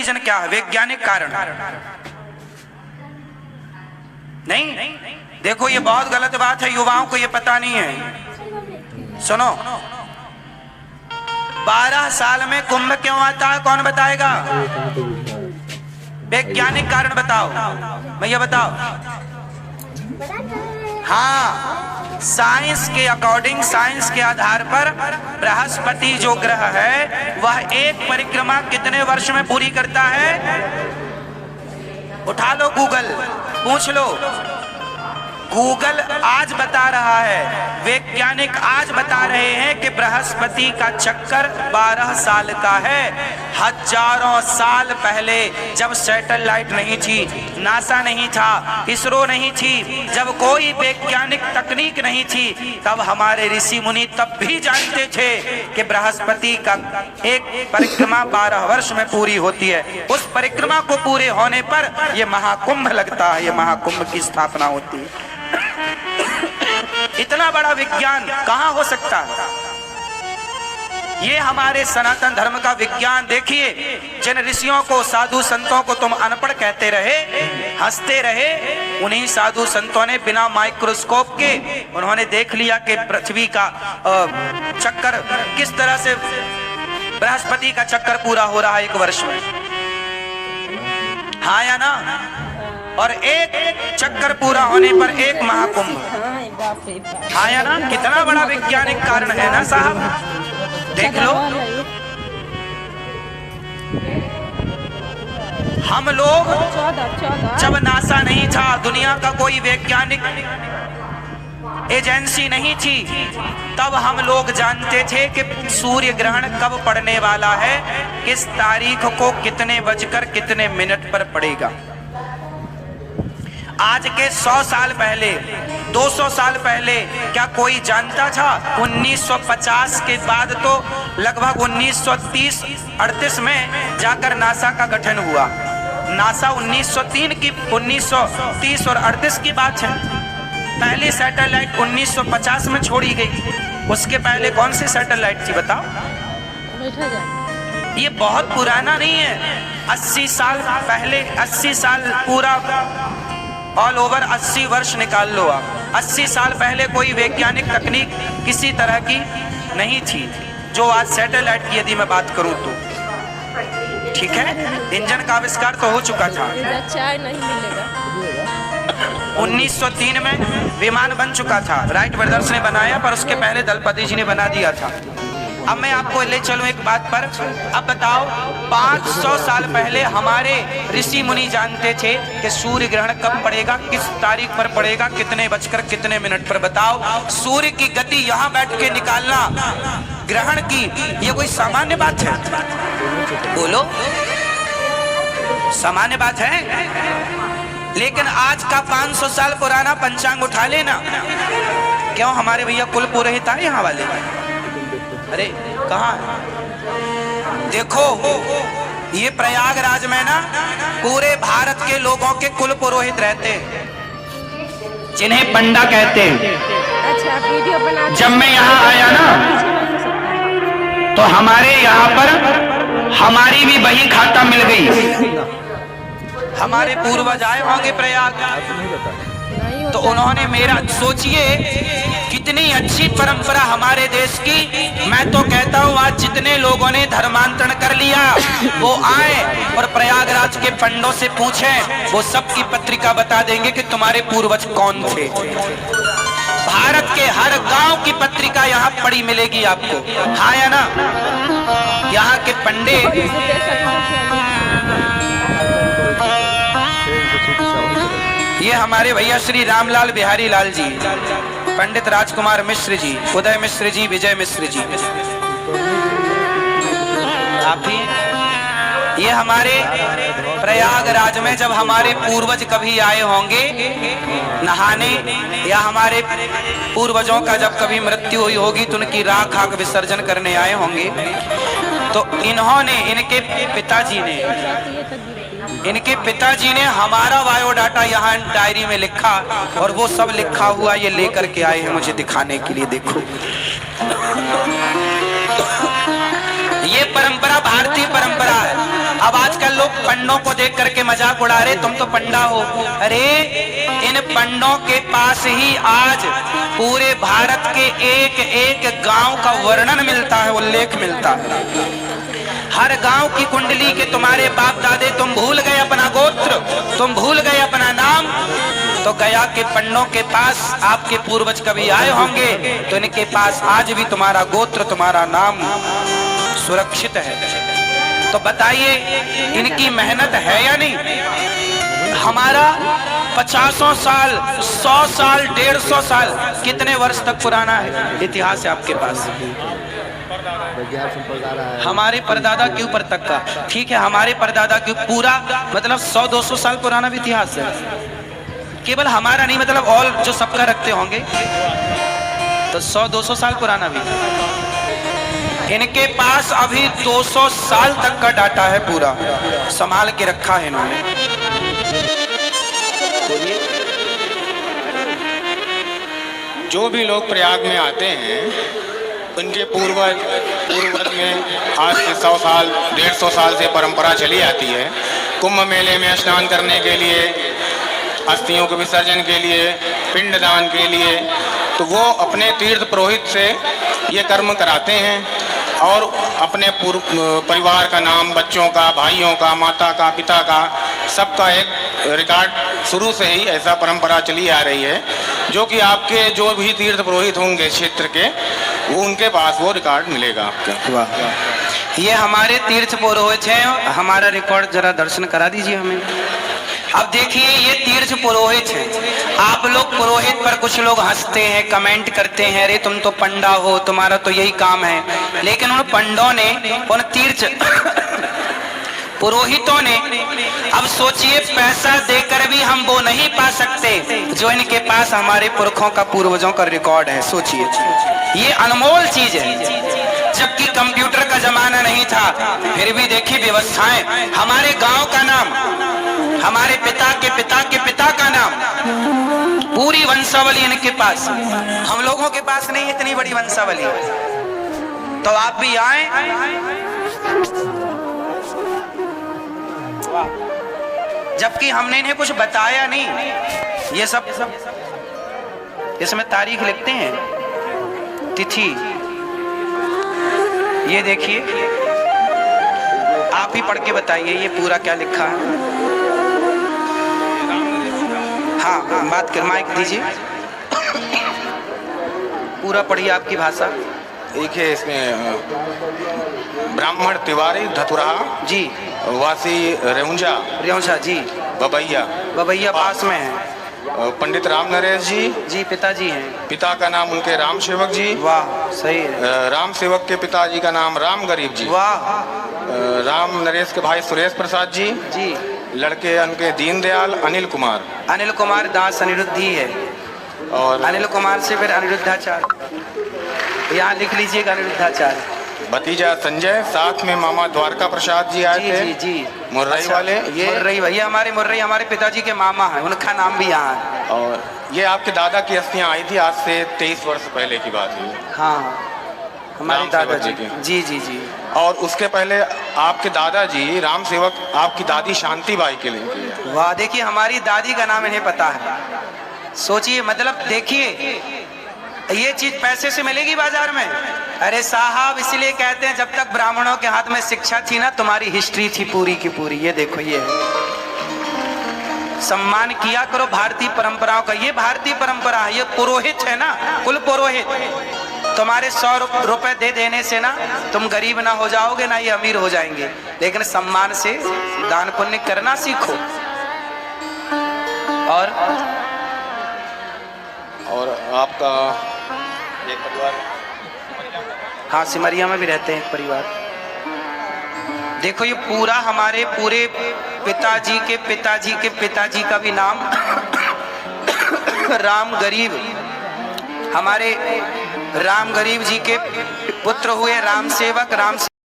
Reason क्या है, वैज्ञानिक कारण नहीं। देखो ये बहुत गलत बात है, युवाओं को ये पता नहीं है। सुनो, 12 साल में कुंभ क्यों आता है, कौन बताएगा? वैज्ञानिक कारण बताओ भैया, बताओ। हाँ, साइंस के अकॉर्डिंग, साइंस के आधार पर बृहस्पति जो ग्रह है वह एक परिक्रमा कितने वर्ष में पूरी करता है? उठा लो गूगल, पूछ लो। गूगल आज बता रहा है, वैज्ञानिक आज बता रहे हैं कि बृहस्पति का चक्कर 12 साल का है। हजारों साल पहले जब सैटेलाइट नहीं थी, नासा नहीं था, इसरो नहीं थी, जब कोई वैज्ञानिक तकनीक नहीं थी, तब हमारे ऋषि मुनि तब भी जानते थे कि बृहस्पति का एक परिक्रमा 12 वर्ष में पूरी होती है। उस परिक्रमा को पूरे होने पर यह महाकुंभ लगता है, यह महाकुंभ की स्थापना होती है। इतना बड़ा विज्ञान कहां हो सकता है? ये हमारे सनातन धर्म का विज्ञान। देखिए, जिन ऋषियों को, साधु संतों को तुम अनपढ़ कहते रहे, हंसते रहे, उन्हीं साधु संतों ने बिना माइक्रोस्कोप के उन्होंने देख लिया कि पृथ्वी का चक्कर किस तरह से, बृहस्पति का चक्कर पूरा हो रहा है 1 वर्ष में। हाँ या ना? और एक चक्कर पूरा होने पर एक महाकुंभ। हाँ या ना? कितना बड़ा वैज्ञानिक कारण है ना साहब, देख लो। हम लोग जब नासा नहीं था, दुनिया का कोई वैज्ञानिक एजेंसी नहीं थी, तब हम लोग जानते थे कि सूर्य ग्रहण कब पड़ने वाला है, किस तारीख को, कितने बजकर कितने मिनट पर पड़ेगा। आज के 100 साल पहले, 200 साल पहले क्या कोई जानता था? 1950 के बाद तो लगभग 1930-38 में जाकर नासा का गठन हुआ। नासा 1930 और 38 की बात है। पहली सैटेलाइट 1950 में छोड़ी गई। उसके पहले कौन सी सैटेलाइट थी बताओ? ये बहुत पुराना नहीं है, 80 साल पहले, 80 साल पूरा ऑल ओवर 80 वर्ष निकाल लो आप। 80 साल पहले कोई वैज्ञानिक तकनीक किसी तरह की नहीं थी जो आज सैटेलाइट की यदि मैं बात करूं तो, ठीक है। इंजन का आविष्कार तो हो चुका था, चाय नहीं मिलेगा। 1903 में विमान बन चुका था, राइट ब्रदर्स ने बनाया, पर उसके पहले दलपति जी ने बना दिया था। अब मैं आपको ले चलूं एक बात पर। अब बताओ, 500 साल पहले हमारे ऋषि मुनि जानते थे कि सूर्य ग्रहण कब पड़ेगा, किस तारीख पर पड़ेगा, कितने बजकर कितने मिनट पर। बताओ, सूर्य की गति यहाँ बैठ के निकालना ग्रहण की, ये कोई सामान्य बात है? बोलो, सामान्य बात है? लेकिन आज का 500 साल पुराना पंचांग उठा लेना। क्यों, हमारे भैया कुल पुरोहित आए यहाँ वाले? अरे कहाँ? देखो, ये प्रयागराज में ना पूरे भारत के लोगों के कुल पुरोहित रहते हैं, जिन्हें पंडा कहते हैं। अच्छा, वीडियो बना। जब मैं यहाँ आया ना, तो हमारे यहाँ पर हमारी भी बही खाता मिल गई। हमारे पूर्वज आए होंगे प्रयाग, तो उन्होंने मेरा, सोचिए कितनी अच्छी परंपरा हमारे देश की। मैं तो कहता हूँ आज जितने लोगों ने धर्मांतरण कर लिया वो आए और प्रयागराज के पंडों से पूछें, वो सबकी पत्रिका बता देंगे कि तुम्हारे पूर्वज कौन थे। भारत के हर गांव की पत्रिका यहाँ पड़ी मिलेगी आपको। हाँ या ना? यहाँ के पंडे, ये हमारे भैया श्री रामलाल बिहारी लाल जी, पंडित राजकुमार मिश्र जी, उदय मिश्र जी, विजय मिश्र जी, आप ही। ये हमारे प्रयागराज में जब हमारे पूर्वज कभी आए होंगे नहाने, या हमारे पूर्वजों का जब कभी मृत्यु हुई होगी तो उनकी राख आख विसर्जन करने आए होंगे, तो इन्होंने, इनके पिताजी ने हमारा बायोडाटा यहाँ डायरी में लिखा, और वो सब लिखा हुआ ये लेकर के आए हैं मुझे दिखाने के लिए। देखो, ये परंपरा भारतीय परंपरा है। अब आजकल लोग पंडों को देख करके मजाक उड़ा रहे, तुम तो पंडा हो। अरे इन पंडों के पास ही आज पूरे भारत के एक एक गांव का वर्णन मिलता है, उल्लेख मिलता है। हर गांव की कुंडली के तुम्हारे बाप दादे, तुम भूल गए अपना गोत्र, तुम भूल गए अपना नाम। तो गया के पंडों के पास आपके पूर्वज कभी आए होंगे, तो इनके पास आज भी तुम्हारा गोत्र, तुम्हारा नाम सुरक्षित है। तो बताइए इनकी मेहनत है या नहीं? हमारा 50 साल, 100 साल, 150 साल, कितने वर्ष तक पुराना है इतिहास है आपके पास? हमारे परदादा के ऊपर तक का, ठीक है, हमारे परदादा के पूरा मतलब 100-200 साल पुराना भी इतिहास है। केवल हमारा नहीं, मतलब ऑल जो सबका रखते होंगे तो 100-200 साल पुराना भी। इनके पास अभी 200 साल तक का डाटा है, पूरा संभाल के रखा है इन्होंने। जो भी लोग प्रयाग में आते हैं उनके पूर्वज में आज से 100 साल 150 साल से परंपरा चली आती है। कुंभ मेले में स्नान करने के लिए, अस्थियों के विसर्जन के लिए, पिंडदान के लिए, तो वो अपने तीर्थ पुरोहित से ये कर्म कराते हैं और अपने परिवार का नाम, बच्चों का, भाइयों का, माता का, पिता का, सबका एक रिकॉर्ड शुरू से ही ऐसा परंपरा चली आ रही है, जो कि आपके जो भी तीर्थ पुरोहित होंगे क्षेत्र के, वो उनके पास वो रिकॉर्ड मिलेगा आपके। वाह, ये हमारे तीर्थ पुरोहित हैं, हमारा रिकॉर्ड जरा दर्शन करा दीजिए हमें। अब देखिए ये तीर्थ पुरोहित हैं। आप लोग पुरोहित पर कुछ लोग हंसते हैं, कमेंट करते हैं, अरे तुम तो पंडा हो, तुम्हारा तो यही काम है। लेकिन उन पंडों ने, उन तीर्थ पुरोहितों ने, अब सोचिए पैसा देकर भी हम वो नहीं पा सकते जो इनके पास हमारे पुरखों का, पूर्वजों का रिकॉर्ड है। सोचिए ये अनमोल चीज है। जबकि कंप्यूटर का जमाना नहीं था, फिर भी देखिए व्यवस्थाएं, हमारे गांव का नाम, हमारे पिता के पिता के पिता का नाम, पूरी वंशावली इनके पास। हम लोगों के पास नहीं इतनी बड़ी वंशावली। तो आप भी आए। जबकि हमने इन्हें कुछ बताया नहीं। ये सब इसमें तारीख लिखते हैं, तिथि। ये देखिए, आप ही पढ़ के बताइए ये पूरा क्या लिखा है। हाँ, बात कर, माइक दीजिए, पूरा पढ़िए आपकी भाषा। एक है इसमें ब्राह्मण तिवारी धतुराहा जी, वासी रेहुंजा जी, बबैया पास में है। पंडित राम नरेश जी पिताजी हैं। पिता का नाम उनके राम सेवक जी। वाह, सही है। राम सेवक के पिताजी का नाम राम गरीब जी। वाह। राम नरेश के भाई सुरेश प्रसाद जी। लड़के उनके दीनदयाल, अनिल कुमार दास अनिरुद्ध ही है। और अनिल कुमार से फिर अनिरुद्धाचार्य, यहाँ लिख लीजिएगा अनिरुद्धाचार्य। भतीजा संजय, साथ में मामा द्वारका प्रसाद जी आए थे। जी। मुर्रई वाले, ये मुर्रई भैया हमारे पिताजी के मामा हैं, उनका नाम भी यहाँ है। और ये आपके दादा की अस्थियां आई थी, आज से 23 वर्ष पहले की बात है। हाँ, हमारे दादाजी की। जी। और उसके पहले आपके दादाजी राम सेवक आपकी दादी शांति बाई के लिए। वाह, देखिए हमारी दादी का नाम इन्हें पता है। सोचिए, मतलब देखिए ये चीज पैसे से मिलेगी बाजार में? अरे साहब, इसलिए कहते हैं जब तक ब्राह्मणों के हाथ में शिक्षा थी ना, तुम्हारी हिस्ट्री थी पूरी की पूरी। ये देखो, ये सम्मान किया करो भारतीय परंपराओं का। ये भारतीय परंपरा है, ये पुरोहित है ना, कुल पुरोहित। तुम्हारे 100 रुपए दे देने से ना तुम गरीब ना हो जाओगे, ना ये अमीर हो जाएंगे। लेकिन सम्मान से दान पुण्य करना सीखो। और आपका एक परिवार? हाँ, सिमरिया में भी रहते हैं एक परिवार। देखो, ये पूरा हमारे पूरे पिताजी के पिताजी के पिताजी का भी नाम राम गरीब, हमारे राम गरीब जी के पुत्र हुए राम सेवक।